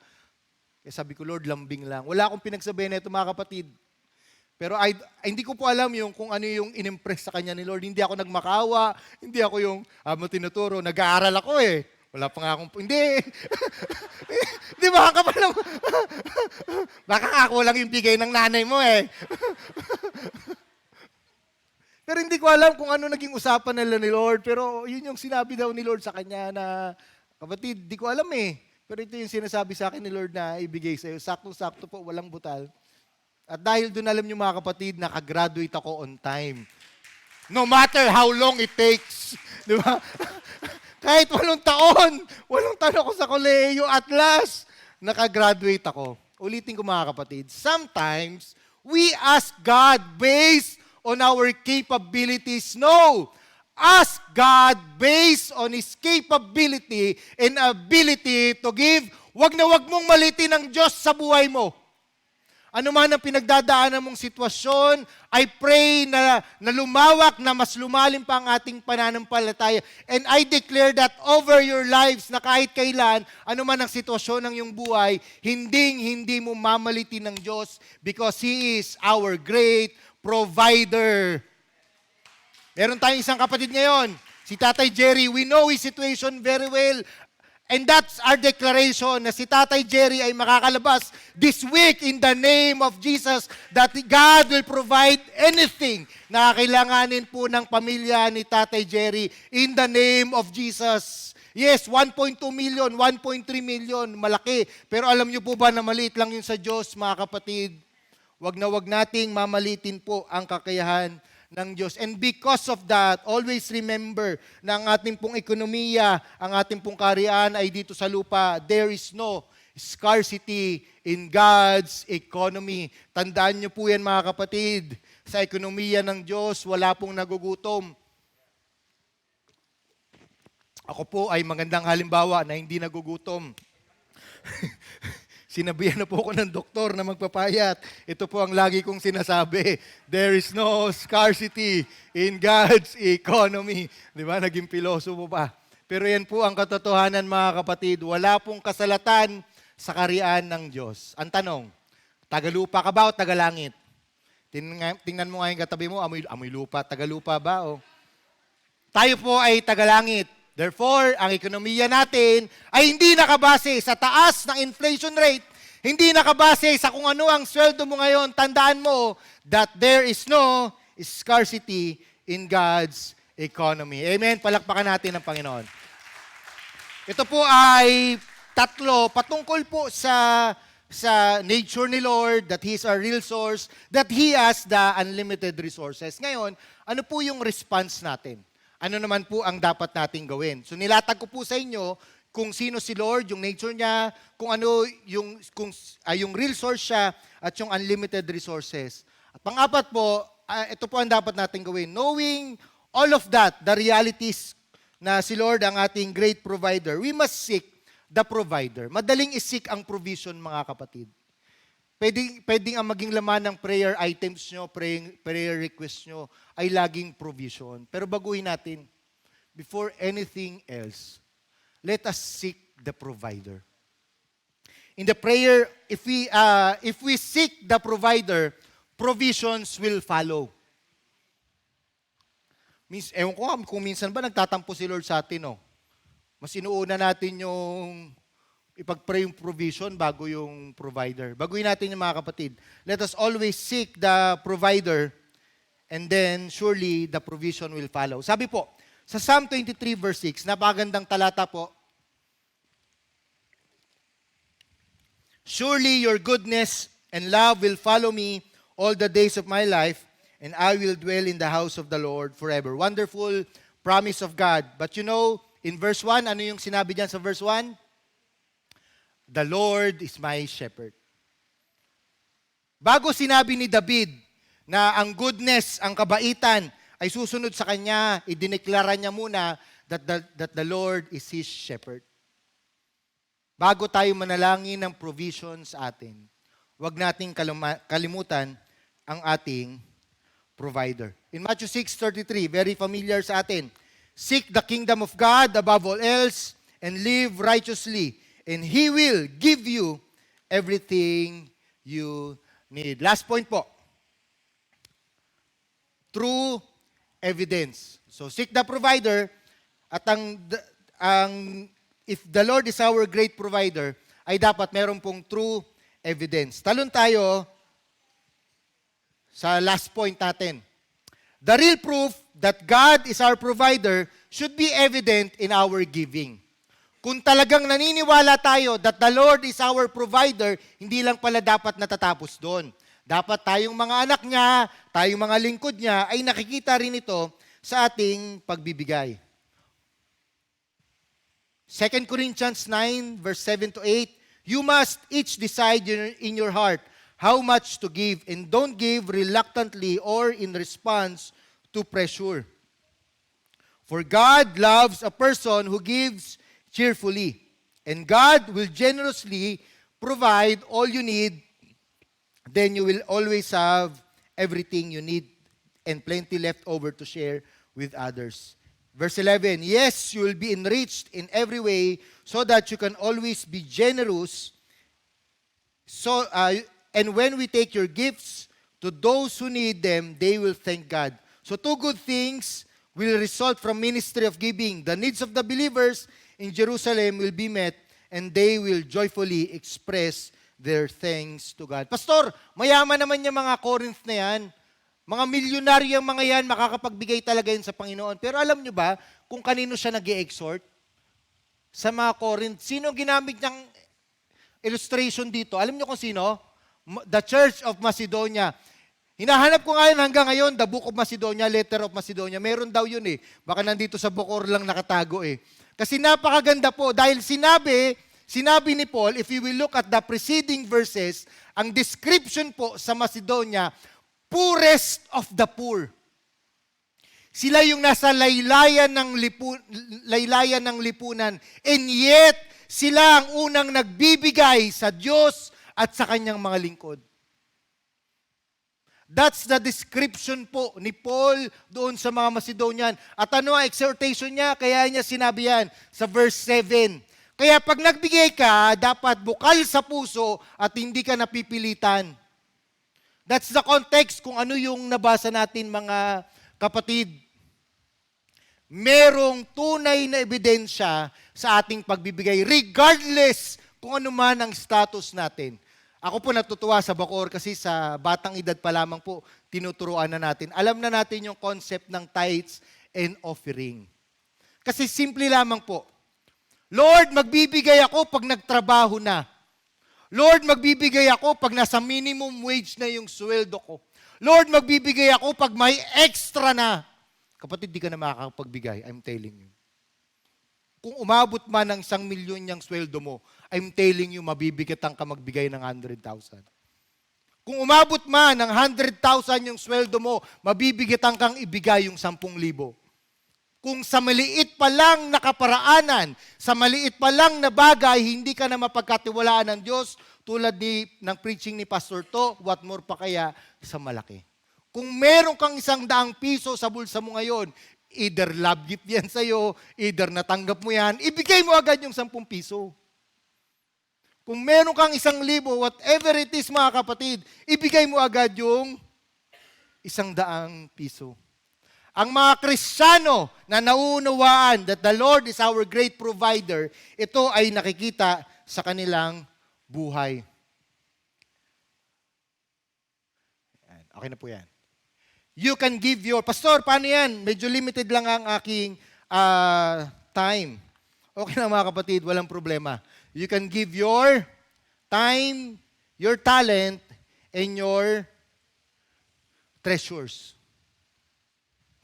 Kaya sabi ko, Lord, lambing lang. Wala akong pinagsabihan nito, mga kapatid. Pero hindi ko po alam yung kung ano yung inimpress sa kanya ni Lord. Hindi ako nagmakawa, hindi ako yung tinuturo. Nag-aaral ako eh. Wala pa nga akong, hindi. Di ba ka pa lang, baka ako lang yung bigay ng nanay mo eh. Pero hindi ko alam kung ano naging usapan nila ni Lord. Pero yun yung sinabi daw ni Lord sa kanya na, kapatid, di ko alam eh. Pero ito yung sinasabi sa akin ni Lord na ibigay sa'yo. Sakto-sakto po, walang butal. At dahil doon alam niyo mga kapatid, nakagraduate ako on time. No matter how long it takes. Di ba? Kahit 8 taon ako sa kolehiyo, at last, nakagraduate ako. Ulitin ko mga kapatid, sometimes, we ask God based on our capabilities. No! Ask God based on His capability and ability to give. Wag na wag mong malitin ang Diyos sa buhay mo. Ano man ang pinagdadaanan mong sitwasyon, I pray na lumawak, na mas lumalim pa ang ating pananampalataya. And I declare that over your lives na kahit kailan, ano man ang sitwasyon ng iyong buhay, hindi mo mamalitin ng Diyos because He is our great provider. Meron tayong isang kapatid ngayon, si Tatay Jerry. We know his situation very well. And that's our declaration na si Tatay Jerry ay makakalabas this week in the name of Jesus, that God will provide anything na kailanganin po ng pamilya ni Tatay Jerry in the name of Jesus. Yes, 1.2 million, 1.3 million, malaki. Pero alam niyo po ba na maliit lang yun sa Diyos, mga kapatid? Wag na wag nating mamalitin po ang kakayahan ng Diyos. And because of that, always remember na ang ating pong ekonomiya, ang ating pong kaharian ay dito sa lupa. There is no scarcity in God's economy. Tandaan niyo po yan mga kapatid. Sa ekonomiya ng Diyos, wala pong nagugutom. Ako po ay magandang halimbawa na hindi nagugutom. Sinabihan na po ako ng doktor na magpapayat. Ito po ang lagi kong sinasabi. There is no scarcity in God's economy. Di ba? Naging pilosopo pa. Pero yan po ang katotohanan, mga kapatid. Wala pong kasalatan sa kaharian ng Diyos. Ang tanong, tagalupa ka ba o tagalangit? Tingnan mo nga yung katabi mo, amoy lupa, tagalupa ba? O? Tayo po ay tagalangit. Therefore, ang ekonomiya natin ay hindi nakabase sa taas ng inflation rate, hindi nakabase sa kung ano ang sweldo mo ngayon. Tandaan mo that there is no scarcity in God's economy. Amen? Palakpakan natin ang Panginoon. Ito po ay tatlo patungkol po sa nature ni Lord, that He is our real source, that He has the unlimited resources. Ngayon, ano po yung response natin? Ano naman po ang dapat nating gawin? So nilatag ko po sa inyo kung sino si Lord, yung nature niya, kung ano yung real source siya at yung unlimited resources. At pang-apat po, ito po ang dapat nating gawin. Knowing all of that, the realities na si Lord ang ating great provider, we must seek the provider. Madaling isik ang provision, mga kapatid. Pwedeng ang maging laman ng prayer items nyo, prayer request nyo, ay laging provision. Pero baguhin natin, before anything else, let us seek the provider. In the prayer, if we seek the provider, provisions will follow. Ewan ko kung minsan ba nagtatampo si Lord sa atin, no? Mas inuuna natin yung ipag-pray yung provision bago yung provider. Baguhin natin yung mga kapatid. Let us always seek the provider and then surely the provision will follow. Sabi po, sa Psalm 23 verse 6, napakagandang talata po. Surely your goodness and love will follow me all the days of my life, and I will dwell in the house of the Lord forever. Wonderful promise of God. But you know, in verse 1, ano yung sinabi diyan sa verse 1? The Lord is my shepherd. Bago sinabi ni David na ang goodness, ang kabaitan ay susunod sa kanya, idineklara niya muna that the Lord is his shepherd. Bago tayo manalangin ng provision sa atin, huwag nating kalimutan ang ating provider. In Matthew 6:33, very familiar sa atin, seek the kingdom of God above all else and live righteously, and He will give you everything you need. Last point po. True evidence. So seek the provider at if the Lord is our great provider, ay dapat meron pong true evidence. Talon tayo sa last point natin. The real proof that God is our provider should be evident in our giving. Kung talagang naniniwala tayo that the Lord is our provider, hindi lang pala dapat natatapos doon. Dapat tayong mga anak niya, tayong mga lingkod niya, ay nakikita rin ito sa ating pagbibigay. 2 Corinthians 9, verse 7 to 8, you must each decide in your heart how much to give, and don't give reluctantly or in response to pressure. For God loves a person who gives cheerfully, and God will generously provide all you need. Then you will always have everything you need and plenty left over to share with others. Verse 11, yes, you will be enriched in every way so that you can always be generous. And when we take your gifts to those who need them, they will thank God. So two good things will result from ministry of giving. The needs of the believers in Jerusalem will be met, and they will joyfully express their thanks to God. Pastor, mayaman naman yung mga Corinth na yan. Mga milyonaryo yung mga yan, makakapagbigay talaga yun sa Panginoon. Pero alam nyo ba kung kanino siya nag-i-exhort? Sa mga Corinth. Sino ginamit niyang illustration dito? Alam nyo kung sino? The Church of Macedonia. Hinahanap ko nga yun hanggang ngayon, the Book of Macedonia, Letter of Macedonia. Meron daw yun eh. Baka nandito sa Bukor lang nakatago eh. Kasi napakaganda po. Dahil sinabi ni Paul, if you will look at the preceding verses, ang description po sa Macedonia, poorest of the poor. Sila yung nasa laylayan ng lipunan. And yet, sila ang unang nagbibigay sa Diyos at sa kanyang mga lingkod. That's the description po ni Paul doon sa mga Macedonian. At ano ang exhortation niya? Kaya niya sinabi yan sa verse 7. Kaya pag nagbigay ka, dapat bukal sa puso at hindi ka napipilitan. That's the context kung ano yung nabasa natin mga kapatid. Merong tunay na ebidensya sa ating pagbibigay regardless kung ano man ang status natin. Ako po natutuwa sa Bacoor kasi sa batang edad pa lamang po tinuturuan na natin. Alam na natin yung concept ng tithes and offering. Kasi simple lamang po. Lord, magbibigay ako pag nagtrabaho na. Lord, magbibigay ako pag nasa minimum wage na yung sweldo ko. Lord, magbibigay ako pag may extra na. Kapatid, di ka na makakapagbigay, I'm telling you. Kung umabot man ng 1 milyon yung sweldo mo, I'm telling you, mabibigatan ka magbigay ng 100,000. Kung umabot man ng 100,000 yung sweldo mo, mabibigatan kang ibigay yung 10,000. Kung sa maliit pa lang na kaparaanan, sa maliit pa lang na bagay, hindi ka na mapagkatiwalaan ng Diyos, tulad ng preaching ni Pastor To, what more pa kaya sa malaki. Kung meron kang 100 piso sa bulsa mo ngayon, either love gift yan sa'yo, either natanggap mo yan, ibigay mo agad yung 10 piso. Kung meron kang 1,000, whatever it is mga kapatid, ibigay mo agad yung 100 piso. Ang mga Kristiyano na nauunawaan that the Lord is our great provider, ito ay nakikita sa kanilang buhay. Okay na po yan. You can give your... Pastor, paano yan? Medyo limited lang ang aking time. Okay na mga kapatid, walang problema. You can give your time, your talent, and your treasures.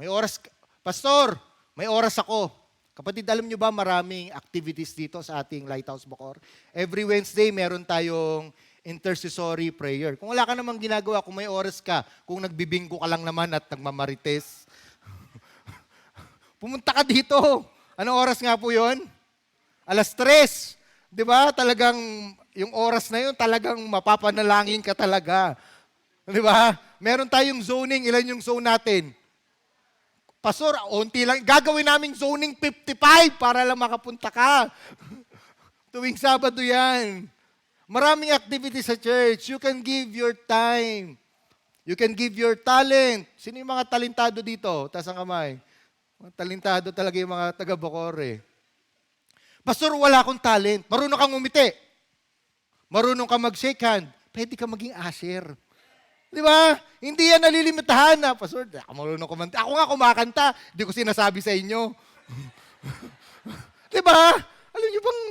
May oras, Pastor, may oras ako. Kapatid, alam nyo ba maraming activities dito sa ating Lighthouse Bacoor? Every Wednesday, meron tayong intercessory prayer. Kung wala ka namang ginagawa, kung may oras ka, kung nagbibingko ka lang naman at nagmamarites, pumunta ka dito. Anong oras nga po yon? 3:00. Di ba? Talagang, yung oras na yun, talagang mapapanalangin ka talaga. Di ba? Meron tayong zoning. Ilan yung zone natin? Pastor, onti lang. Gagawin naming zoning 55 para lang makapunta ka. Tuwing Sabado yan. Maraming activities sa church. You can give your time. You can give your talent. Sino yung mga talentado dito? Taas ang kamay. Talentado talaga yung mga taga-Bacoor eh. Pastor, wala akong talent. Marunong kang umiti. Marunong kang mag-shake hand. Pwede ka maging usher. Di ba? Hindi yan nalilimitahan na. Pastor, ako marunong kumanta. Ako nga kumakanta. Hindi ko sinasabi sa inyo. Di ba? Alam niyo bang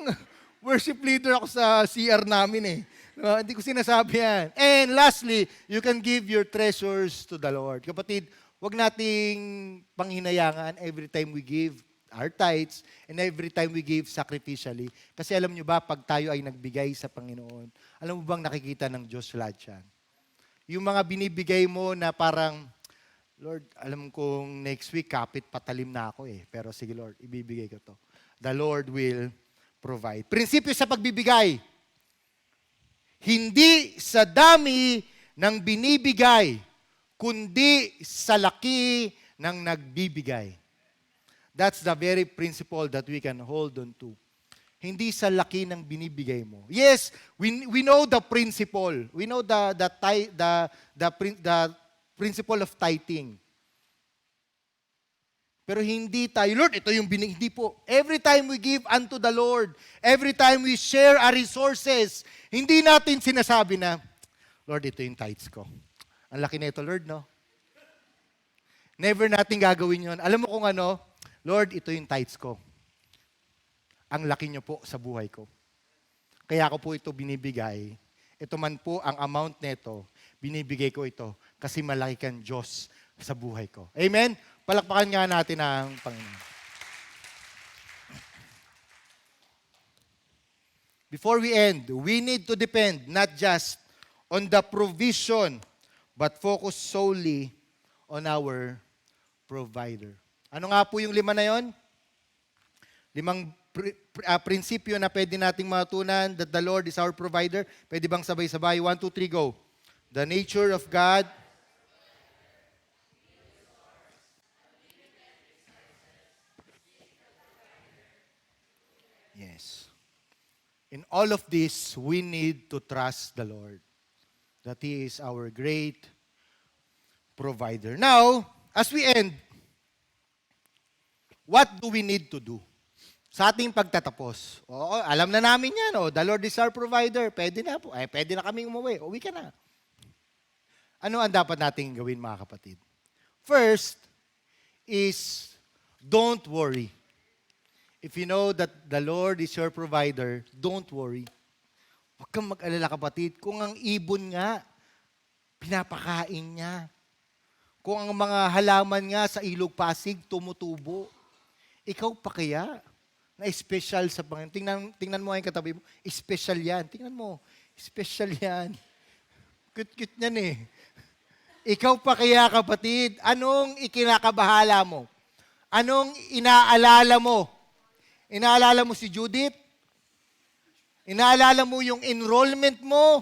worship leader ako sa CR namin eh. Diba? Hindi ko sinasabi yan. And lastly, you can give your treasures to the Lord. Kapatid, wag nating panghinayangan every time we give our tithes and every time we give sacrificially. Kasi alam niyo ba, pag tayo ay nagbigay sa Panginoon, alam mo bang nakikita ng Diyos lahat yan? Yung mga binibigay mo na parang, Lord, alam kong next week, kapit patalim na ako eh. Pero sige Lord, ibibigay ko to. The Lord will provide. Prinsipyo sa pagbibigay. Hindi sa dami ng binibigay, kundi sa laki ng nagbibigay. That's the very principle that we can hold on to. Hindi sa laki ng binibigay mo. Yes, we know the principle. We know the principle of tithing. Pero hindi tayo, Lord, ito yung hindi po. Every time we give unto the Lord, every time we share our resources, hindi natin sinasabi na, Lord, ito yung tithes ko. Ang laki na ito, Lord, no? Never natin gagawin yun. Alam mo kung ano? Lord, ito yung tithes ko. Ang laki nyo po sa buhay ko. Kaya ako po ito binibigay. Ito man po ang amount nito, binibigay ko ito kasi malaki kang Diyos sa buhay ko. Amen? Palakpakan nga natin ang Panginoon. Before we end, we need to depend not just on the provision, but focus solely on our provider. Ano nga po yung 5 na yon? 5 prinsipyo na pwede nating matunan that the Lord is our provider. Pwede bang sabay-sabay? 1, 2, 3, go. The nature of God. Yes. In all of this, we need to trust the Lord. That He is our great provider. Now, as we end, what do we need to do? Sa ating pagtatapos. Oo, alam na namin yan. The Lord is our provider. Pwede na po. Pwede na kaming umuwi. Uwi ka na. Ano ang dapat nating gawin, mga kapatid? First is, don't worry. If you know that the Lord is your provider, don't worry. Huwag kang mag-alala, kapatid. Kung ang ibon nga, pinapakain niya. Kung ang mga halaman nga sa ilog Pasig tumutubo, ikaw pa kaya na special sa Panginoon? Tingnan mo ang katabi mo, special yan. Tingnan mo, special yan. Cute-cute yan eh. Ikaw pa kaya, kapatid, anong ikinakabahala mo? Anong inaalala mo? Inaalala mo si Judith? Inaalala mo yung enrollment mo?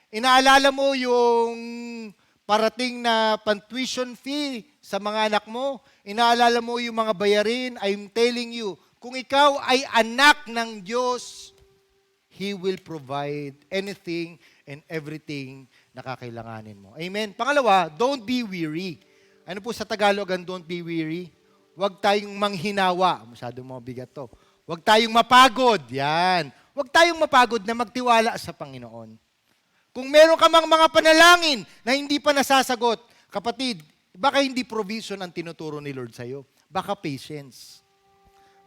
Inaalala mo yung parating na tuition fee sa mga anak mo? Inaalala mo yung mga bayarin? I'm telling you, kung ikaw ay anak ng Diyos, He will provide anything and everything na kakailanganin mo. Amen? Pangalawa, don't be weary. Ano po sa Tagalog ang don't be weary? Huwag tayong manghinawa. Masyado mo bigat to. Huwag tayong mapagod. Yan. Huwag tayong mapagod na magtiwala sa Panginoon. Kung meron ka mang mga panalangin na hindi pa nasasagot, kapatid, baka hindi provision ang tinuturo ni Lord sa'yo. Baka patience.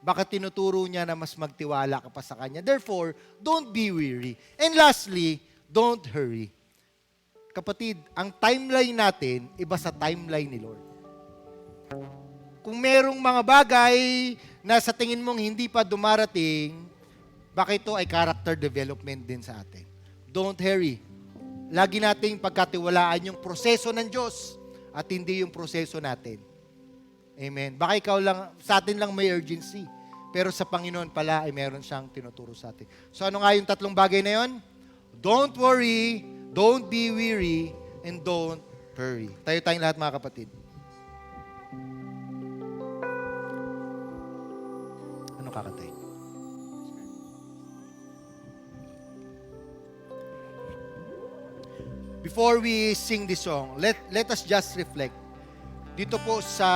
Baka tinuturo niya na mas magtiwala ka pa sa Kanya. Therefore, don't be weary. And lastly, don't hurry. Kapatid, ang timeline natin, iba sa timeline ni Lord. Kung merong mga bagay na sa tingin mong hindi pa dumarating, baka ito ay character development din sa atin. Don't hurry. Lagi nating pagkatiwalaan yung proseso ng Diyos at hindi yung proseso natin. Amen. Baka ikaw lang, sa atin lang may urgency. Pero sa Panginoon pala ay meron siyang tinuturo sa atin. So ano nga yung 3 bagay na yon? Don't worry, don't be weary, and don't hurry. Tayo tayong lahat, mga kapatid. Ano kakatay? Before we sing this song, let us just reflect. Dito po sa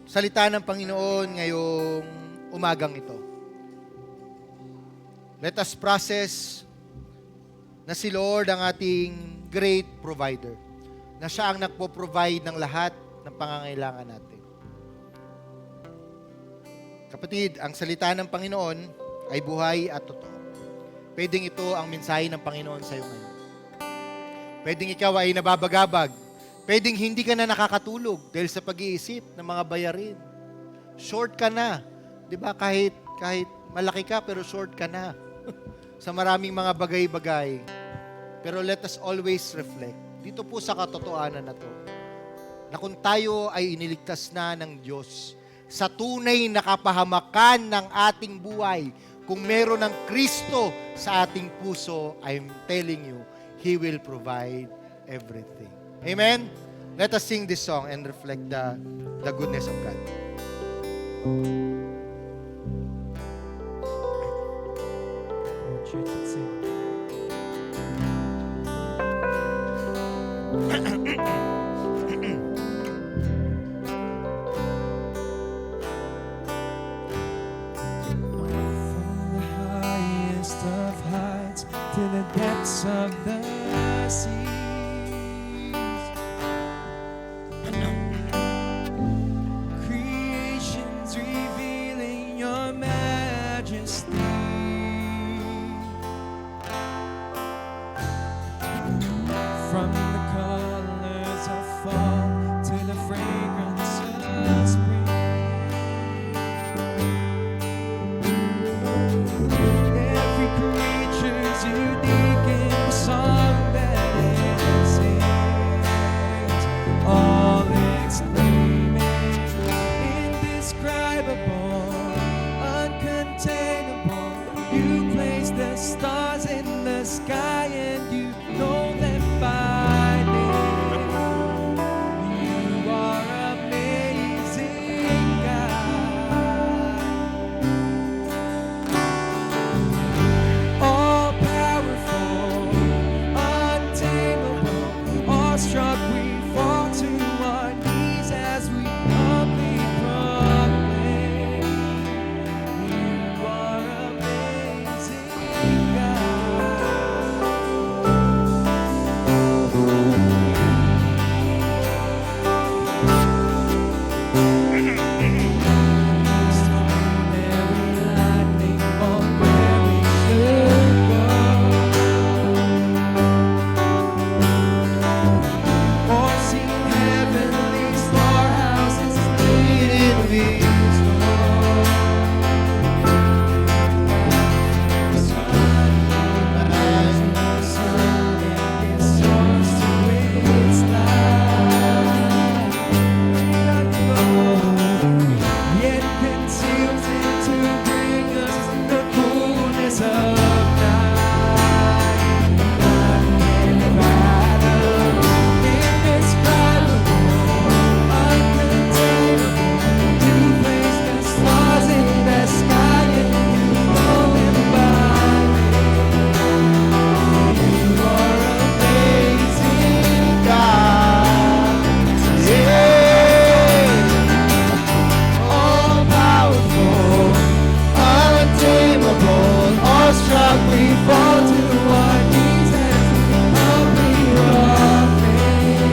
salita ng Panginoon ngayong umagang ito. Let us process na si Lord ang ating great provider. Na siya ang nagpo-provide ng lahat ng pangangailangan natin. Kapatid, ang salita ng Panginoon ay buhay at totoo. Pwedeng ito ang mensahe ng Panginoon sa iyo ngayon. Pwedeng ikaw ay nababagabag. Pwedeng hindi ka na nakakatulog dahil sa pag-iisip ng mga bayarin. Short ka na. 'Di ba? Kahit malaki ka pero short ka na. Sa maraming mga bagay-bagay. Pero let us always reflect. Dito po sa katotohanan na to, na kung tayo ay iniligtas na ng Diyos sa tunay na kapahamakan ng ating buhay, kung meron ng Kristo sa ating puso, I'm telling you, He will provide everything. Amen? Let us sing this song and reflect the goodness of God. Church, let's sing. To the depths of the seas, creation's revealing your majesty. From the colors of fall to the fragrance of spring, every creature's unique in song that it sings, all expressed awestruck we fall to our knees as we humbly proclaim, you are amazing, God. Every lightning on where we should go, or see heavenly storehouses laid in these walls. The sun and its source to its light, yet conceals it to bring us the coolness of night. Indescribable, uncontainable, you place the stars in the sky and you know them by name. You are amazing, God. All powerful, untamable, awestruck we fall to our knees as we humbly proclaim,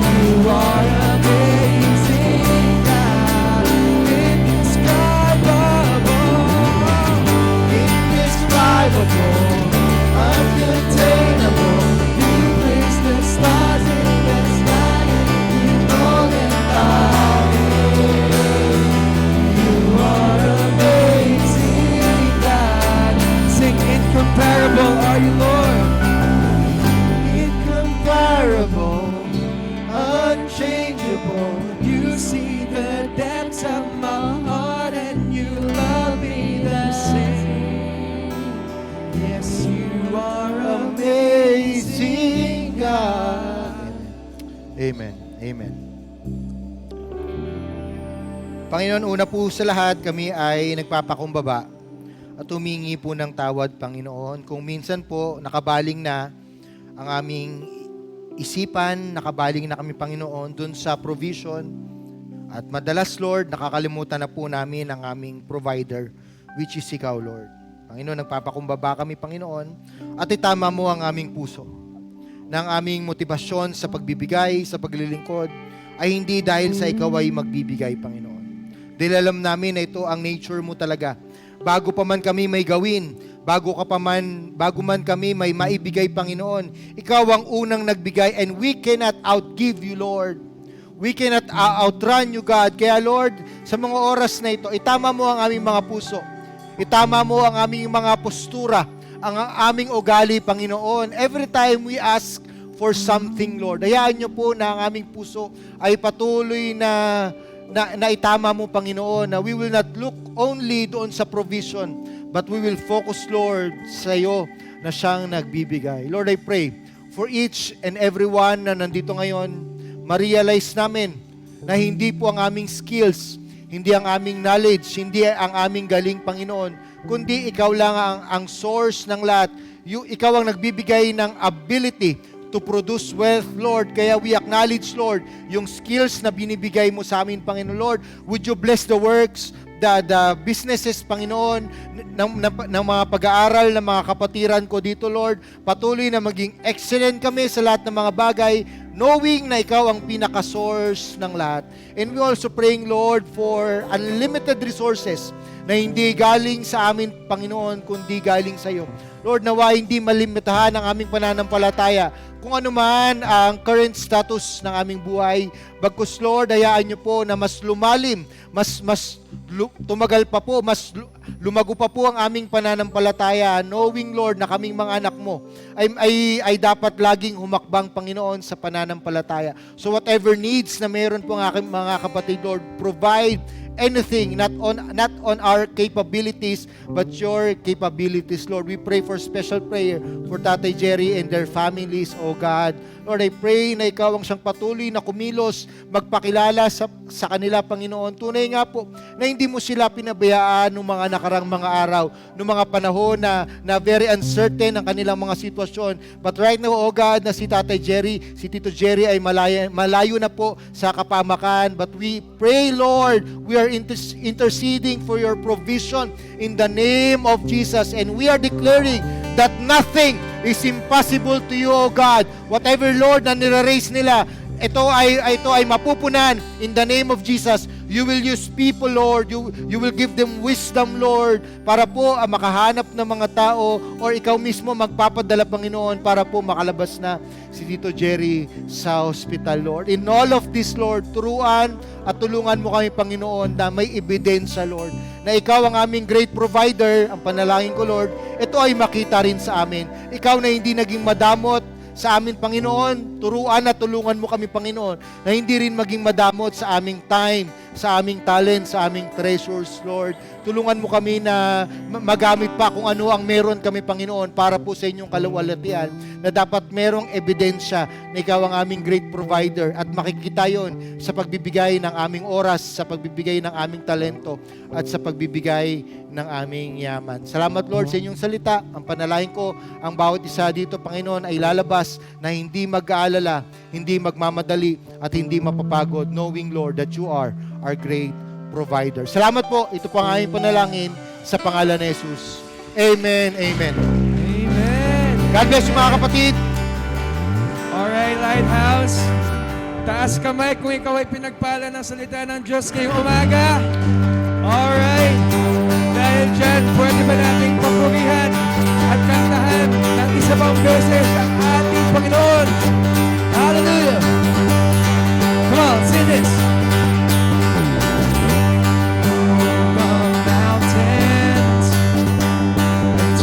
you are amazing, God. Indescribable, uncontainable, you place the stars in the sky and you know them by name. You are amazing, God. Sing, incomparable are you, Lord. Incomparable, unchangeable. You see the depths of my heart and you love me the same. Yes, you are amazing, God. Amen. Amen. Panginoon, una po sa lahat, kami ay nagpapakumbaba at humingi po ng tawad, Panginoon. Kung minsan po, nakabaling na ang aming isipan, nakabaling na kami, Panginoon, dun sa provision. At madalas, Lord, nakakalimutan na po namin ang aming provider, which is Ikaw, Lord. Panginoon, nagpapakumbaba kami, Panginoon, at itama mo ang aming puso ng aming motibasyon sa pagbibigay, sa paglilingkod, ay hindi dahil sa Ikaw ay magbibigay, Panginoon. Dahil alam namin na ito ang nature mo talaga. Bago pa man kami may gawin, bago man kami may maibigay, Panginoon, Ikaw ang unang nagbigay and we cannot outgive you, Lord. We cannot outrun you, God. Kaya, Lord, sa mga oras na ito, itama mo ang aming mga puso. Itama mo ang aming mga postura, ang aming ugali, Panginoon. Every time we ask for something, Lord, hayaan niyo po na ang aming puso ay patuloy na itama mo, Panginoon, na we will not look only doon sa provision, but we will focus, Lord, sa iyo na siyang nagbibigay. Lord, I pray for each and everyone na nandito ngayon, ma-realize namin na hindi po ang aming skills, hindi ang aming knowledge, hindi ang aming galing, Panginoon, kundi Ikaw lang ang source ng lahat. Ikaw ang nagbibigay ng ability to produce wealth, Lord. Kaya we acknowledge, Lord, yung skills na binibigay mo sa amin, Panginoon. Lord, would you bless the works, the businesses, Panginoon, ng mga pag-aaral ng mga kapatiran ko dito, Lord. Patuloy na maging excellent kami sa lahat ng mga bagay, knowing na Ikaw ang pinaka-source ng lahat. And we also praying, Lord, for unlimited resources na hindi galing sa amin, Panginoon, kundi galing sa iyo. Lord, nawa hindi malimitahan ang aming pananampalataya kung ano man ang current status ng aming buhay. Bagkus, Lord, hayaan niyo po na mas lumalim, tumagal pa po, lumago pa po ang aming pananampalataya, knowing, Lord, na kaming mga anak mo ay dapat laging humakbang, Panginoon, sa pananampalataya. So whatever needs na meron po ang aking mga kapatid, Lord, provide anything, not on our capabilities, but your capabilities, Lord. We pray for special prayer for Tatay Jerry and their families, O God. Lord, I pray na Ikaw ang siyang patuloy na kumilos, magpakilala sa kanila, Panginoon. Tunay nga po na hindi mo sila pinabayaan noong mga nakarang mga araw, noong mga panahon na very uncertain ang kanilang mga sitwasyon. But right now, O God, na si Tatay Jerry, si Tito Jerry ay malayo na po sa kapamakan. But we pray, Lord, we are interceding for your provision in the name of Jesus. And we are declaring that nothing is impossible to you, O God. Whatever, Lord, na nire-raise nila, ito ay mapupunan in the name of Jesus. You will use people, Lord. You will give them wisdom, Lord, para po makahanap ng mga tao or ikaw mismo magpapadala, Panginoon, para po makalabas na si Tito Jerry sa hospital, Lord. In all of this, Lord, turuan at tulungan mo kami, Panginoon, na may ebidensya, Lord, na ikaw ang aming great provider. Ang panalangin ko, Lord, ito ay makita rin sa amin. Ikaw na hindi naging madamot sa amin, Panginoon, turuan at tulungan mo kami, Panginoon, na hindi rin maging madamot sa aming time, sa aming talent, sa aming treasures, Lord. Tulungan mo kami na magamit pa kung ano ang meron kami, Panginoon, para po sa inyong kaluwalhatian, na dapat merong ebidensya na ikaw ang aming great provider at makikita yon sa pagbibigay ng aming oras, sa pagbibigay ng aming talento, at sa pagbibigay ng aming yaman. Salamat, Lord, sa inyong salita. Ang panalangin ko, ang bawat isa dito, Panginoon, ay lalabas na hindi mag-aalala, hindi magmamadali, at hindi mapapagod, knowing, Lord, that you are our great provider. Salamat po. Ito po ang aming panalangin sa pangalan ni Jesus. Amen. Amen. Amen. God bless you, mga kapatid. Alright, Lighthouse. Taas kamay kung ikaw ay pinagpala ng salita ng Diyos ngayong umaga. Alright. Dahil dyan, pwede ba nating papurihan at kantahan ng isa pang beses ang ating Panginoon? Hallelujah. Come on, sing this.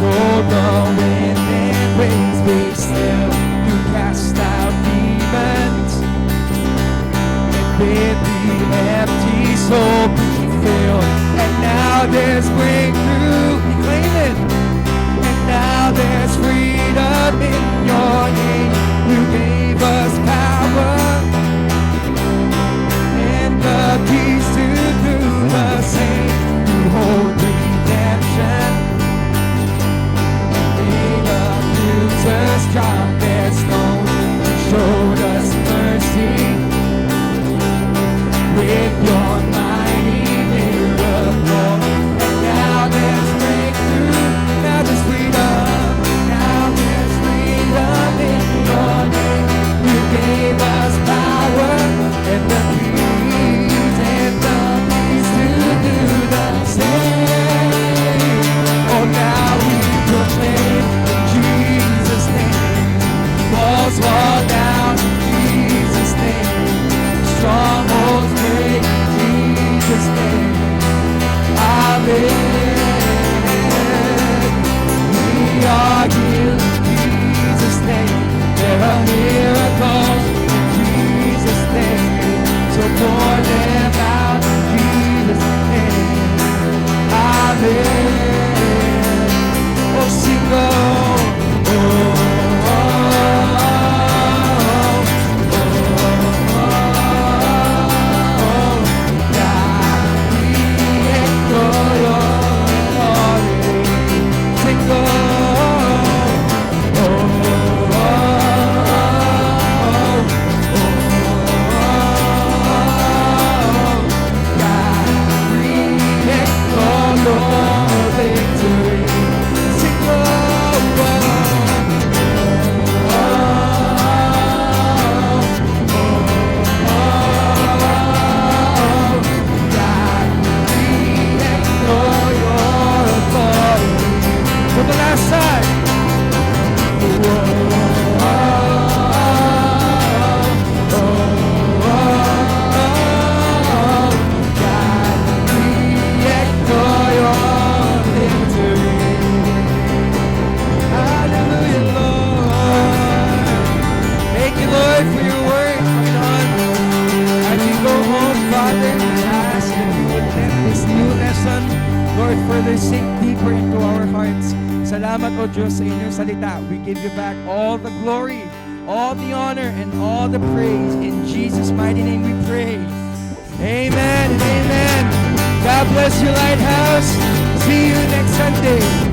Told the wind and waves be still. You cast out demons and bid the empty soul be filled. And now there's breakthrough, claim it. And now there's freedom in your name. You gave us power and the keys to do the same. You hold redemption. Jesus dropped their stone, showed us mercy with your mighty miracle. And now there's breakthrough, now there's freedom, now there's freedom in your name. You gave us power and the keys to do the same. Oh, now we proclaim Jesus' name. Walls fall down, Jesus' name. Strongholds break, Jesus' name. Amen. We are healed, Jesus' name. There are miracles in Jesus' name. So pour them out, Jesus' name. Amen. Oh, sing, for the last time. Lord, further sink deeper into our hearts. Salamat, O Diyos, sa inyong salita. We give you back all the glory, all the honor and all the praise. In Jesus' mighty name we pray. Amen and amen. God bless you, Lighthouse. See you next Sunday.